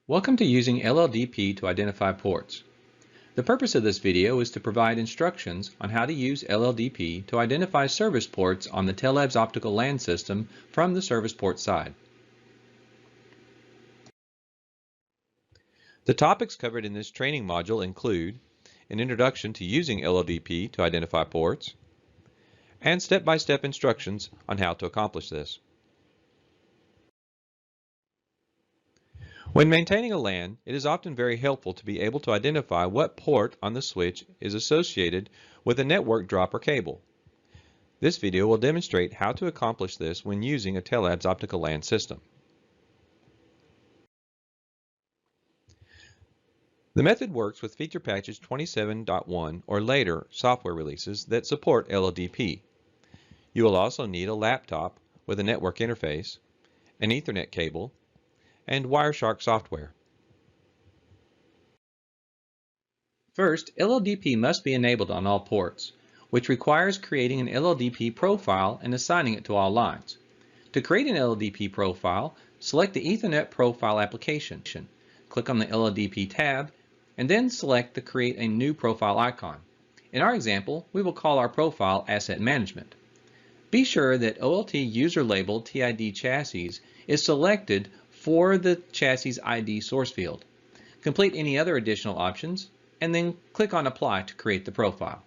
Welcome to using LLDP to identify ports. The purpose of this video is to provide instructions on how to use LLDP to identify service ports on the Teleb's optical LAN system from the service port side. The topics covered in this training module include an introduction to using LLDP to identify ports, and step-by-step instructions on how to accomplish this. When maintaining a LAN, it is often very helpful to be able to identify what port on the switch is associated with a network drop or cable. This video will demonstrate how to accomplish this when using a Teleb's optical LAN system. The method works with feature package 27.1 or later software releases that support LLDP. You will also need a laptop with a network interface, an Ethernet cable, and Wireshark software. First, LLDP must be enabled on all ports, which requires creating an LLDP profile and assigning it to all lines. To create an LLDP profile, select the Ethernet profile application. Click on the LLDP tab, and then select the Create a New Profile icon. In our example, we will call our profile Asset Management. Be sure that OLT user label TID chassis is selected for the chassis ID source field. Complete any other additional options, and then click on Apply to create the profile.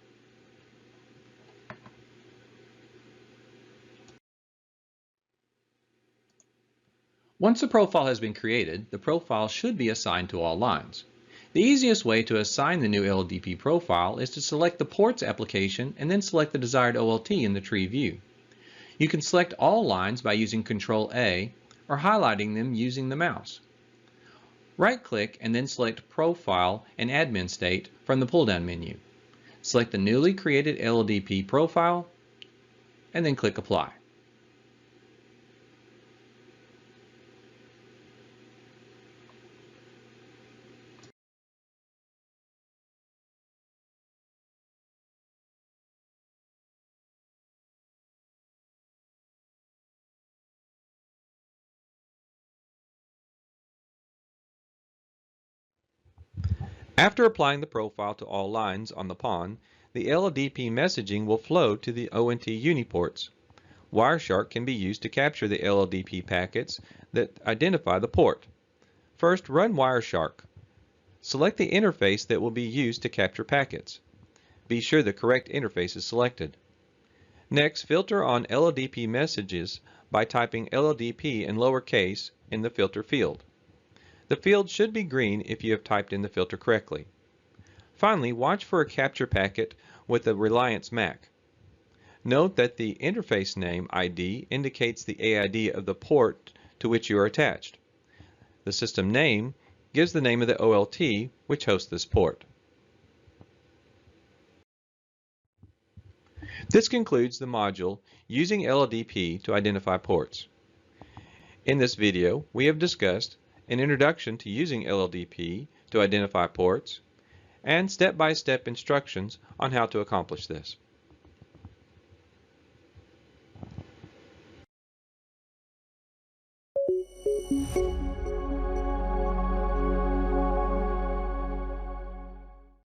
Once the profile has been created, the profile should be assigned to all lines. The easiest way to assign the new LLDP profile is to select the ports application and then select the desired OLT in the tree view. You can select all lines by using Ctrl-A or highlighting them using the mouse. Right-click and then select Profile and Admin State from the pull-down menu. Select the newly created LLDP profile and then click Apply. After applying the profile to all lines on the PON, the LLDP messaging will flow to the ONT uniports. Wireshark can be used to capture the LLDP packets that identify the port. First, run Wireshark. Select the interface that will be used to capture packets. Be sure the correct interface is selected. Next, filter on LLDP messages by typing LLDP in lowercase in the filter field. The field should be green if you have typed in the filter correctly. Finally, watch for a capture packet with a Reliance MAC. Note that the interface name ID indicates the AID of the port to which you are attached. The system name gives the name of the OLT which hosts this port. This concludes the module using LLDP to identify ports. In this video, we have discussed an introduction to using LLDP to identify ports, and step-by-step instructions on how to accomplish this.